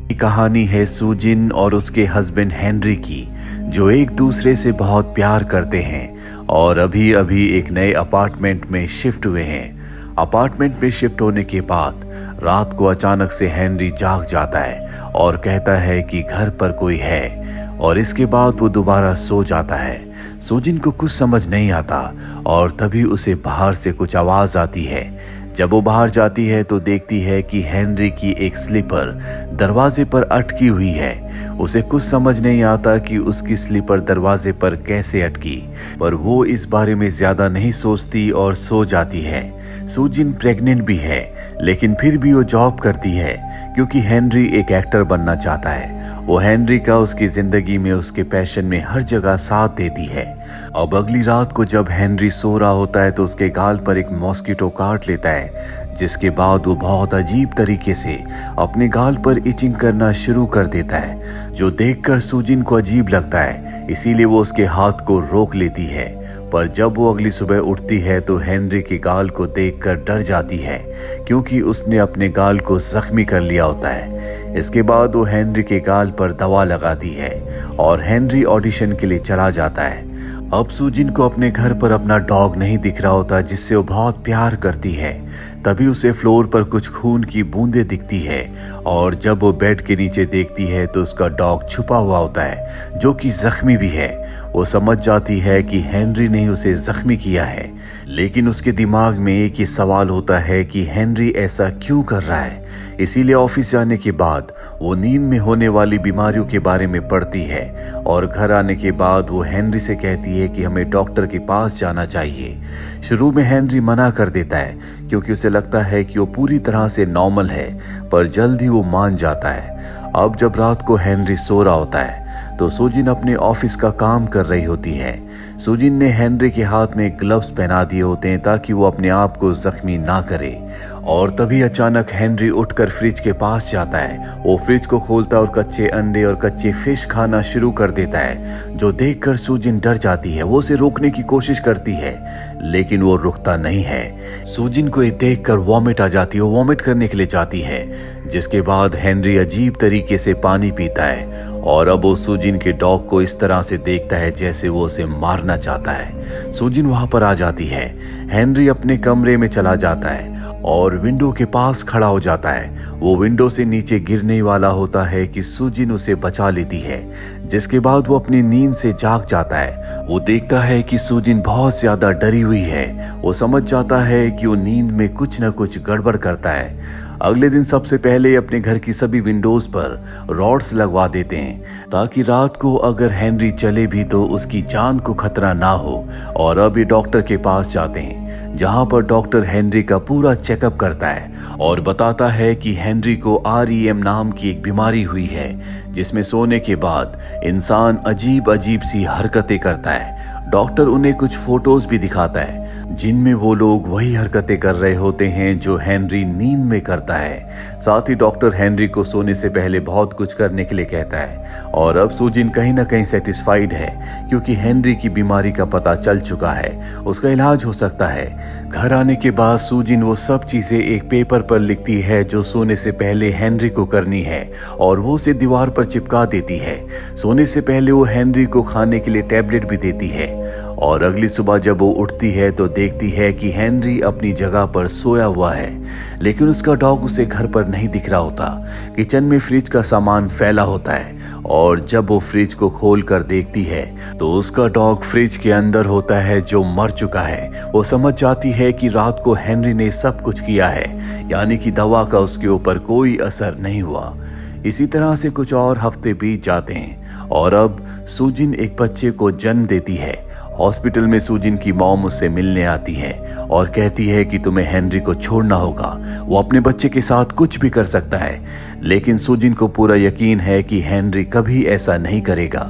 ये कहानी है सुजिन और उसके हस्बैंड हेनरी की, जो एक दूसरे से बहुत प्यार करते हैं और अभी अभी एक नए अपार्टमेंट में शिफ्ट हुए हैं। अपार्टमेंट में शिफ्ट होने के बाद रात को अचानक से हेनरी जाग जाता है और कहता है कि घर पर कोई है, और इसके बाद वो दोबारा सो जाता है। सुजिन को कुछ समझ नहीं आता और तभी उसे बाहर से कुछ आवाज आती है। जब वो बाहर जाती है तो देखती है कि हेनरी की एक स्लीपर दरवाजे पर अटकी हुई है। उसे कुछ समझ नहीं आता कि उसकी स्लीपर दरवाजे पर कैसे अटकी, पर वो इस बारे में ज्यादा नहीं सोचती और सो जाती है। सुजिन प्रेग्नेंट भी है, लेकिन फिर भी वो जॉब करती है क्योंकि हेनरी एक एक्टर बनना चाहता है। वो हेनरी का उसकी जिंदगी में उसके पैशन में हर जगह साथ देती है। अब अगली रात को जब हेनरी सो रहा होता है तो उसके गाल पर एक मॉस्किटो काट लेता है, जिसके बाद वो बहुत अजीब तरीके से अपने गाल पर इचिंग करना शुरू कर देता है, जो देखकर सुजिन को अजीब लगता है। इसीलिए वो उसके हाथ को रोक लेती है, पर जब वो अगली सुबह उठती है तो हेनरी के गाल को देखकर डर जाती है, क्योंकि उसने अपने गाल को जख्मी कर लिया होता है। इसके बाद वो हेनरी के गाल पर दवा लगाती है और हेनरी ऑडिशन के लिए चला जाता है। अब सुजिन को अपने घर पर अपना डॉग नहीं दिख रहा होता, जिससे वो बहुत प्यार करती है। तभी उसे फ्लोर पर कुछ खून की बूंदें दिखती है, और जब वो बेड के नीचे देखती है तो उसका डॉग छुपा हुआ होता है, जो कि जख्मी भी है। वो समझ जाती है कि हेनरी ने उसे जख्मी किया है, लेकिन उसके दिमाग में एक ही सवाल होता है कि हेनरी ऐसा क्यों कर रहा है। इसीलिए ऑफिस जाने के बाद वो नींद में होने वाली बीमारियों के बारे में पढ़ती है, और घर आने के बाद वो हेनरी से कहती है कि हमें डॉक्टर के पास जाना चाहिए। शुरू में हेनरी मना कर देता है क्योंकि उसे लगता है कि वो पूरी तरह से नॉर्मल है, पर जल्द ही वो मान जाता है। अब जब रात को हेनरी सो रहा होता है तो सुजिन अपने ऑफिस का काम कर रही होती है। सुजिन ने हेनरी के हाथ में ग्लव्स पहना दिए होते हैं ताकि वो अपने आप को जख्मी ना करे, और तभी अचानक हेनरी उठकर फ्रिज के पास जाता है। वो फ्रिज को खोलता है और कच्चे अंडे और कच्चे फिश खाना शुरू कर देता है, जो देखकर सुजिन डर जाती है। वो उसे रोकने की कोशिश करती है, लेकिन वो रुकता नहीं है। सुजिन को ये देखकर वॉमिट आ जाती है, वो वॉमिट करने के लिए जाती है, जिसके बाद हेनरी अजीब तरीके से पानी पीता है, और अब वो सुजिन के डॉग को इस तरह से देखता है जैसे वो उसे मारना चाहता है। सुजिन वहां पर आ जाती है। हेनरी अपने कमरे में चला जाता है और विंडो के पास खड़ा हो जाता है। वो विंडो से नीचे गिरने वाला होता है कि सुजिन उसे बचा लेती है, जिसके बाद वो अपनी नींद से जाग जाता है। वो देखता है कि सुजिन बहुत ज्यादा डरी हुई है। वो समझ जाता है कि वो नींद में कुछ न कुछ गड़बड़ करता है। अगले दिन सबसे पहले अपने घर की सभी विंडोज पर रॉड्स लगवा देते हैं, ताकि रात को अगर हेनरी चले भी तो उसकी जान को खतरा ना हो। और अब ये डॉक्टर के पास जाते हैं, जहां पर डॉक्टर हेनरी का पूरा चेकअप करता है और बताता है कि हेनरी को REM नाम की एक बीमारी हुई है, जिसमें सोने के बाद इंसान अजीब अजीब सी हरकतें करता है। डॉक्टर उन्हें कुछ फोटोज भी दिखाता है, जिनमें वो लोग वही हरकतें कर रहे होते हैं जो हेनरी नींद में करता है। साथ ही डॉक्टर हेनरी को सोने से पहले बहुत कुछ करने के लिए कहता है, और अब सुजिन कहीं ना कहीं सेटिस्फाइड है, क्योंकि हेनरी की बीमारी का पता चल चुका है, उसका इलाज हो सकता है। घर आने के बाद सुजिन वो सब चीजें एक पेपर पर लिखती है जो सोने से पहले हेनरी को करनी है, और वो उसे दीवार पर चिपका देती है। सोने से पहले वो हेनरी को खाने के लिए टैबलेट भी देती है, और अगली सुबह जब वो उठती है तो देखती है कि हेनरी अपनी जगह पर सोया हुआ है, लेकिन उसका डॉग उसे घर पर नहीं दिख रहा होता। किचन में फ्रिज का सामान फैला होता है, और जब वो फ्रिज को खोल कर देखती है तो उसका डॉग फ्रिज के अंदर होता है, जो मर चुका है। वो समझ जाती है कि रात को हेनरी ने सब कुछ किया है, यानी कि दवा का उसके ऊपर कोई असर नहीं हुआ। इसी तरह से कुछ और हफ्ते बीत जाते हैं, और अब सुजिन एक बच्चे को जन्म देती है। हॉस्पिटल में सुजिन की मॉम उससे मिलने आती है और कहती है कि तुम्हें हेनरी को छोड़ना होगा, वो अपने बच्चे के साथ कुछ भी कर सकता है। लेकिन सुजिन को पूरा यकीन है कि हेनरी कभी ऐसा नहीं करेगा।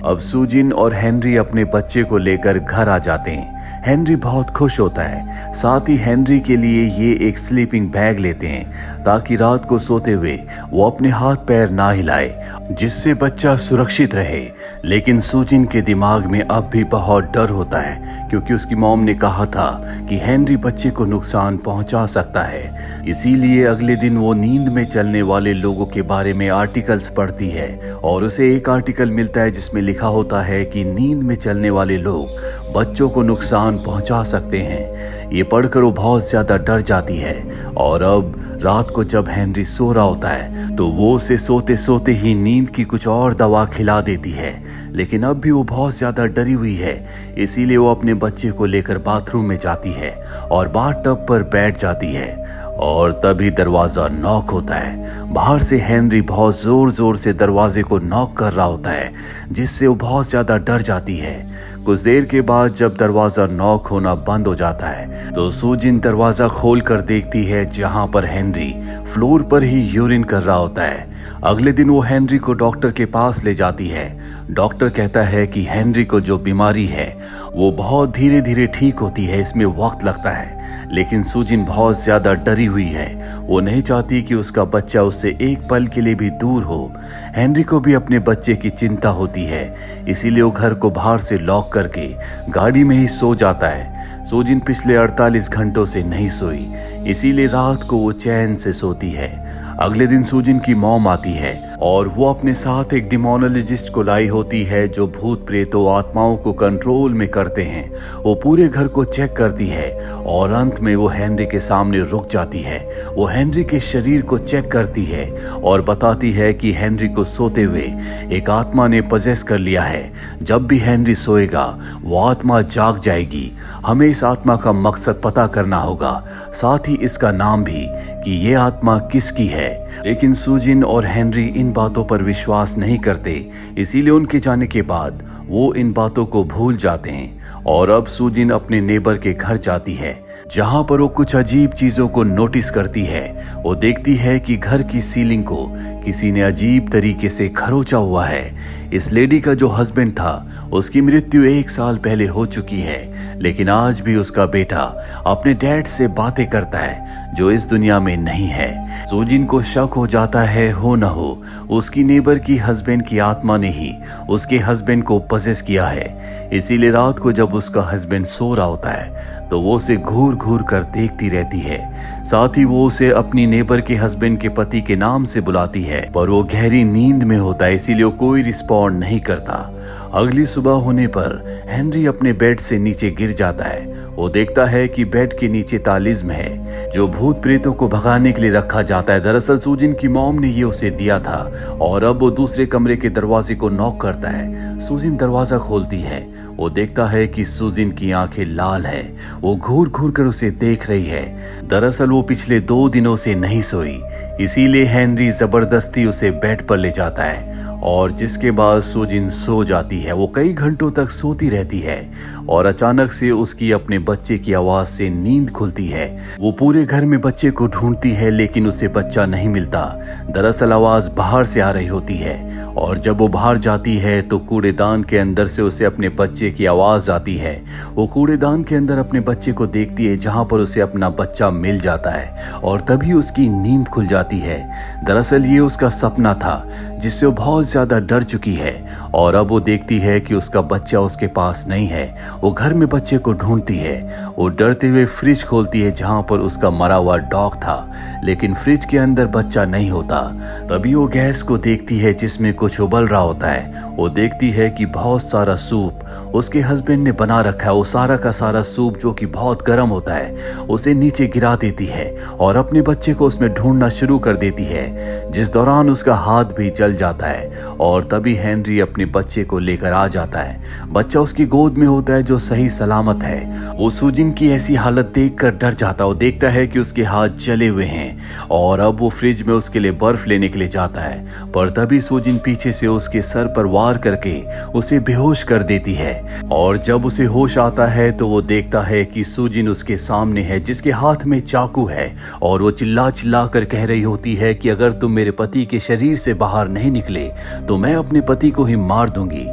अब सुजिन और हेनरी अपने बच्चे को लेकर घर आ जाते हैं। हेनरी बहुत खुश होता है। साथ ही हेनरी के लिए ये एक स्लीपिंग बैग लेते हैं, ताकि रात को सोते हुए वो अपने हाथ पैर ना हिलाए, जिससे बच्चा सुरक्षित रहे। लेकिन सुजिन के दिमाग में अब भी बहुत डर होता है, क्योंकि उसकी मॉम ने कहा था कि हेनरी बच्चे को नुकसान पहुंचा सकता है। इसीलिए अगले दिन वो नींद में चलने वाले लोगों के बारे में आर्टिकल्स पढ़ती है और उसे एक आर्टिकल मिलता है जिसमें लिखा होता है कि नींद में चलने वाले लोग बच्चों को नुकसान पहुंचा सकते हैं। ये पढ़कर वो बहुत ज्यादा डर जाती है और अब रात को जब हेनरी सो रहा होता है तो वो उसे सोते सोते ही नींद की कुछ और दवा खिला देती है। लेकिन अब भी वो बहुत ज्यादा डरी हुई है, इसीलिए वो अपने बच्चे को लेकर बाथरूम में जाती है और बाथटब पर बैठ जाती है और तभी दरवाजा नॉक होता है। बाहर से हेनरी बहुत जोर जोर से दरवाजे को नॉक कर रहा होता है, जिससे वो बहुत ज्यादा डर जाती है। कुछ देर के बाद जब दरवाजा नॉक होना बंद हो जाता है तो सुजिन दरवाजा खोल कर देखती है जहां पर हेनरी फ्लोर पर ही यूरिन कर रहा होता है। अगले दिन वो हेनरी को डॉक्टर के पास ले जाती है। डॉक्टर कहता है कि हेनरी को जो बीमारी है वो बहुत धीरे धीरे ठीक होती है, इसमें वक्त लगता है। लेकिन सुजिन बहुत ज्यादा डरी हुई है, वो नहीं चाहती कि उसका बच्चा उससे एक पल के लिए भी दूर हो। हेनरी को भी अपने बच्चे की चिंता होती है, इसीलिए वो घर को बाहर से लॉक करके गाड़ी में ही सो जाता है। सुजिन पिछले 48 घंटों से नहीं सोई, इसीलिए रात को वो चैन से सोती है। अगले दिन सुजिन की मॉम आती है और वो अपने साथ एक डिमोनोलॉजिस्ट को लाई होती है जो भूत प्रेतों आत्माओं को कंट्रोल में करते हैं। वो पूरे घर को चेक करती है और अंत में वो हेनरी के सामने रुक जाती है। वो हेनरी के शरीर को चेक करती है और बताती है कि हेनरी को सोते हुए एक आत्मा ने पजेस कर लिया है। जब भी हेनरी सोएगा वो आत्मा जाग जाएगी। हमें इस आत्मा का मकसद पता करना होगा, साथ ही इसका नाम भी कि ये आत्मा किसकी है। लेकिन सुजिन और हेनरी इन बातों पर विश्वास नहीं करते, इसीलिए उनके जाने के बाद वो इन बातों को भूल जाते हैं। और अब सुजिन अपने नेबर के घर जाती है, जहां पर वो कुछ अजीब चीजों को नोटिस करती है। वो देखती है कि घर की सीलिंग को किसी ने अजीब तरीके से खरोचा हुआ है। इस लेडी का जो हस्बैंड था उसकी मृत्यु 1 साल पहले हो चुकी है, लेकिन आज भी उसका बेटा अपने डैड से बातें करता है जो इस दुनिया में नहीं है। सुजिन को शक हो जाता है हो न हो उसकी नेबर की हस्बैंड की आत्मा ने ही उसके हस्बैंड को पजेस किया है। इसीलिए रात को जब उसका हस्बैंड सो रहा होता है तो वो उसे घूर घूर कर देखती रहती है। साथ ही वो उसे अपनी नेबर के हस्बैंड के पति के नाम से बुलाती है, पर वो गहरी नींद में होता है, इसीलिए वो कोई रिस्पॉन्ड नहीं करता। अगली सुबह होने पर हेनरी अपने बेड से नीचे गिर जाता है। वो देखता है कि बेड के नीचे तालिस्म है जो भूत प्रेतों को भगाने के लिए रखा जाता है। दरअसल सुजिन की मॉम ने ये उसे दिया था और अब वो दूसरे कमरे के दरवाजे को नॉक करता है। सुजिन दरवाजा खोलती है, वो देखता है कि सुजिन की आंखें लाल है। वो घूर घूर कर उसे देख रही है। दरअसल वो पिछले 2 दिनों से नहीं सोई, इसीलिए हेनरी जबरदस्ती उसे बेड पर ले जाता है और जिसके बाद सुजिन सो जाती है। वो कई घंटों तक सोती रहती है और अचानक से उसकी अपने बच्चे की आवाज से नींद खुलती है। वो पूरे घर में बच्चे को ढूंढती है, लेकिन उसे बच्चा नहीं मिलता। दरअसल आवाज बाहर से आ रही होती है और जब वो बाहर जाती है तो कूड़ेदान के अंदर से उसे अपने बच्चे की आवाज आती है। वो कूड़ेदान के अंदर अपने बच्चे को देखती है, जहां पर उसे अपना बच्चा मिल जाता है और तभी उसकी नींद खुल जाती है। दरअसल ये उसका सपना था जिससे वो बहुत ज्यादा डर चुकी है और अब वो देखती है कि उसका बच्चा उसके पास नहीं है। वो घर में बच्चे को ढूंढती है। वो डरते हुए फ्रिज खोलती है जहां पर उसका मरा हुआ डॉग था, लेकिन फ्रिज के अंदर बच्चा नहीं होता। तभी वो गैस को देखती है जिसमें कुछ उबल रहा होता है। वो देखती है कि बहुत सारा सूप उसके हस्बैंड ने बना रखा है। वो सारा का सारा सूप जो कि बहुत गर्म होता है उसे नीचे गिरा देती है और अपने बच्चे को उसमें ढूंढना शुरू कर देती है, जिस दौरान उसका हाथ भी जल जाता है। और तभी हेनरी अपने बच्चे को लेकर आ जाता है। बच्चा उसकी गोद में होता है जो सही सलामत है। वो सुजिन की ऐसी हालत देखकर डर जाता है। वो देखता है कि उसके हाथ जले हुए हैं और अब वो फ्रिज में उसके लिए बर्फ लेने के लिए जाता है, पर तभी सुजिन पीछे से उसके सर पर वार करके उसे बेहोश कर देती है। और जब उसे होश आता है तो वो देखता है कि सुजिन उसके सामने है जिसके हाथ में चाकू है और वो चिल्ला चिल्ला कर कह रही होती है कि अगर तुम मेरे पति के शरीर से बाहर नहीं निकले तो मैं अपने पति को ही मार दूंगी।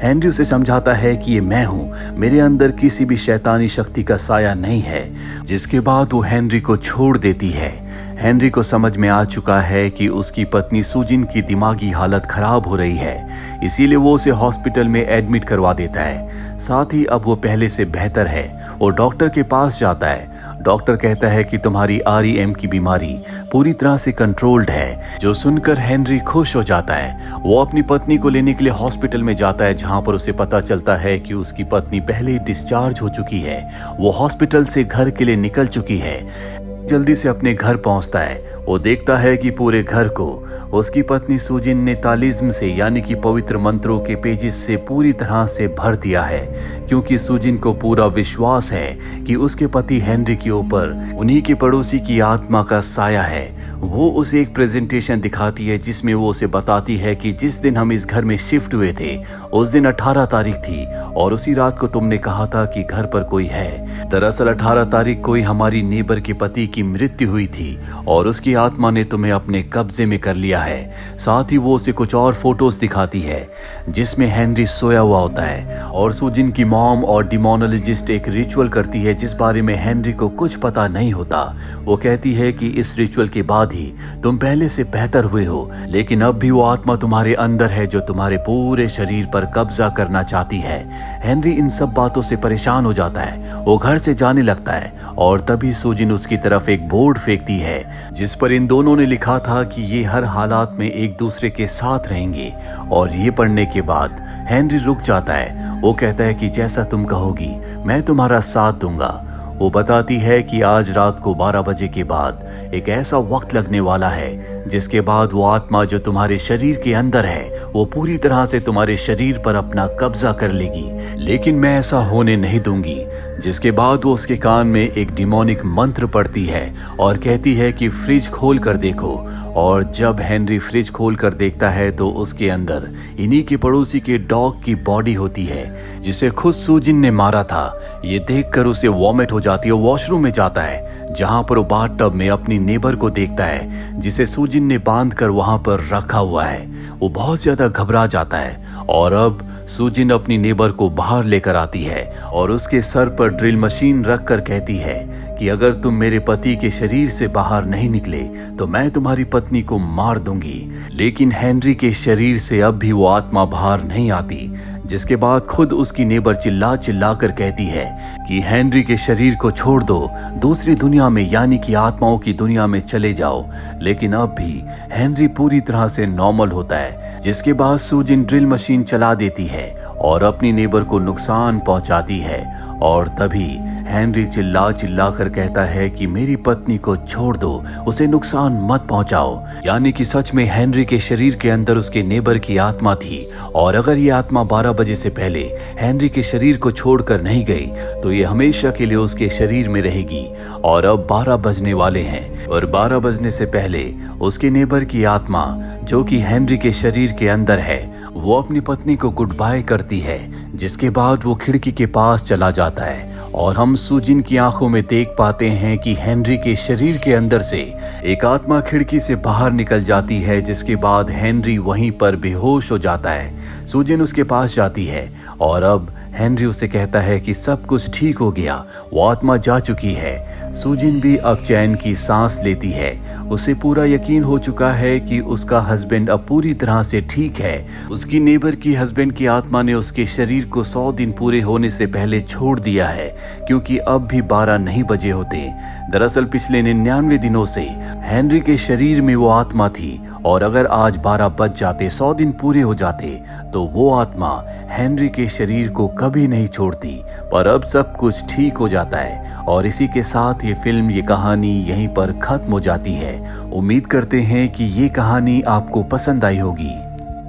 हेनरी उसे समझाता है कि ये मैं हूं, मेरे अंदर किसी भी शैतानी शक्ति का साया नहीं है, जिसके बाद वो हेनरी को छोड़ देती है। हेनरी को समझ में आ चुका है कि उसकी पत्नी सुजिन की दिमागी हालत खराब हो रही है, इसीलिए वो उसे हॉस्पिटल में एडमिट करवा देता है। साथ ही अब वो पहले से बेहतर है। वो डॉक्टर के पास जाता है। डॉक्टर कहता है कि तुम्हारी REM की बीमारी पूरी तरह से कंट्रोल्ड है। जो सुनकर हेनरी खुश हो जाता है। वो अपनी पत्नी को लेने के लिए हॉस्पिटल में जाता है, जहां पर उसे पता चलता है कि उसकी पत्नी पहले ही डिस्चार्ज हो चुकी है। वो हॉस्पिटल से घर के लिए निकल चुकी है। जल्दी से अपने घर पहुंचता है। वो देखता है कि पूरे घर को उसकी पत्नी सुजिन ने तालिज्म से यानी कि पवित्र मंत्रों के पेजेस से पूरी तरह से भर दिया है, क्योंकि सुजिन को पूरा विश्वास है कि उसके पति हेनरी के ऊपर उन्हीं के पड़ोसी की आत्मा का साया है। वो उसे एक प्रेजेंटेशन दिखाती है, जिसमें वो उसे बताती है कि जिस दिन हम इस घर में शिफ्ट हुए थे उस दिन 18 तारीख थी और उसी रात को तुमने कहा था कि घर पर कोई है। दरअसल 18 तारीख को ही हमारी नेबर के पति की मृत्यु हुई थी और उसकी आत्मा ने तुम्हें अपने कब्जे में कर लिया है। साथ ही वो उसे कुछ और फोटोज दिखाती है जिसमें हेनरी सोया हुआ होता है और सुजिन की मॉम और डिमोनोलॉजिस्ट एक रिचुअल करती है जिस बारे में हेनरी को कुछ पता नहीं होता। वो कहती है कि इस रिचुअल के बाद ही तुम पहले से बेहतर हुए हो, लेकिन अब भी वो आत्मा तुम्हारे अंदर है जो तुम्हारे पूरे शरीर पर कब्जा करना चाहती है। हेनरी इन सब बातों से परेशान हो जाता है। वो घर से जाने लगता है और तभी सुजिन उसकी तरफ एक बोर्ड फेंकती है जिस पर इन दोनों ने लिखा था कि ये हर हालात में एक दूसरे के साथ रहेंगे। और ये पढ़ने के बाद हेनरी रुक जाता है। वो कहता है कि जैसा तुम कहोगी मैं तुम्हारा साथ दूंगा। वो बताती है कि आज रात को 12 बजे के बाद एक ऐसा वक्त लगने वाला है जिसके बाद वो आत्मा जो तुम्हारे शरीर के अंदर है वो पूरी तरह से तुम्हारे शरीर पर अपना कब्जा कर लेगी, लेकिन मैं ऐसा होने नहीं दूंगी। जिसके बाद वो उसके कान में एक डिमोनिक मंत्र पढ़ती है और कहती है कि फ्रिज खोल कर देखो। और जब हेनरी फ्रिज खोल कर देखता है तो उसके अंदर इन्हीं के पड़ोसी के डॉग की बॉडी होती है जिसे खुद सुजिन ने मारा था। ये देखकर उसे वॉमिट हो जाती है। वॉशरूम में जाता है जहां पर वो बाथटब में अपनी नेबर को देखता है जिसे सुजिन ने बांध कर वहां पर रखा हुआ है। वो बहुत ज्यादा घबरा जाता है और अब सुजिन अपनी नेबर को बाहर लेकर आती है और उसके सर पर ड्रिल मशीन रख कर कहती है कि अगर तुम मेरे पति के शरीर से बाहर नहीं निकले तो मैं तुम्हारी पत्नी को मार दूंगी। लेकिन हेनरी के शरीर से अब भी वो आत्मा बाहर नहीं आती। जिसके बाद खुद उसकी नेबर चिल्ला चिल्ला कर कहती है कि हेनरी के शरीर को छोड़ दो, दूसरी दुनिया में यानी कि आत्माओं की दुनिया में चले जाओ। लेकिन अब भी हेनरी पूरी तरह से नॉर्मल होता है। जिसके बाद सुजिन ड्रिल मशीन चला देती है और अपनी नेबर को नुकसान पहुंचाती है और तभी हेनरी चिल्ला चिल्ला कर कहता है कि मेरी पत्नी को छोड़ दो, उसे नुकसान मत पहुंचाओ। यानी कि सच में हेनरी के शरीर के अंदर उसके नेबर की आत्मा थी और अगर ये आत्मा 12 बजे से पहले हेनरी के शरीर को छोड़कर नहीं गई तो ये हमेशा के लिए उसके शरीर में रहेगी। और अब 12 बजने वाले हैं और 12 बजने से पहले उसके नेबर की आत्मा जो कि हेनरी के शरीर के अंदर है वो अपनी पत्नी को गुड बाय करती है। जिसके बाद वो खिड़की के पास चला जाता है और हम सुजिन की आंखों में देख पाते हैं कि हेनरी के शरीर के अंदर से एक आत्मा खिड़की से बाहर निकल जाती है। जिसके बाद हेनरी वहीं पर बेहोश हो जाता है। सुजिन उसके पास जाती है और अब हेनरी उसे कहता है कि सब कुछ ठीक हो गया, वो आत्मा जा चुकी है। सुजिन भी अब चैन की सांस लेती है। उसे पूरा यकीन हो चुका है कि उसका हस्बैंड अब पूरी तरह से ठीक है। उसकी नेबर की हस्बैंड की आत्मा ने उसके शरीर को 100 दिन पूरे होने से पहले छोड़ दिया है, क्योंकि अब भी 12 नहीं बजे होते। दरअसल पिछले 99 दिनों से हेनरी के शरीर में वो आत्मा थी और अगर आज 12 बज जाते, 100 दिन पूरे हो जाते तो वो आत्मा हेनरी के शरीर को कभी नहीं छोड़ती। पर अब सब कुछ ठीक हो जाता है और इसी के साथ ये फिल्म, ये कहानी यहीं पर खत्म हो जाती है। उम्मीद करते हैं कि ये कहानी आपको पसंद आई होगी।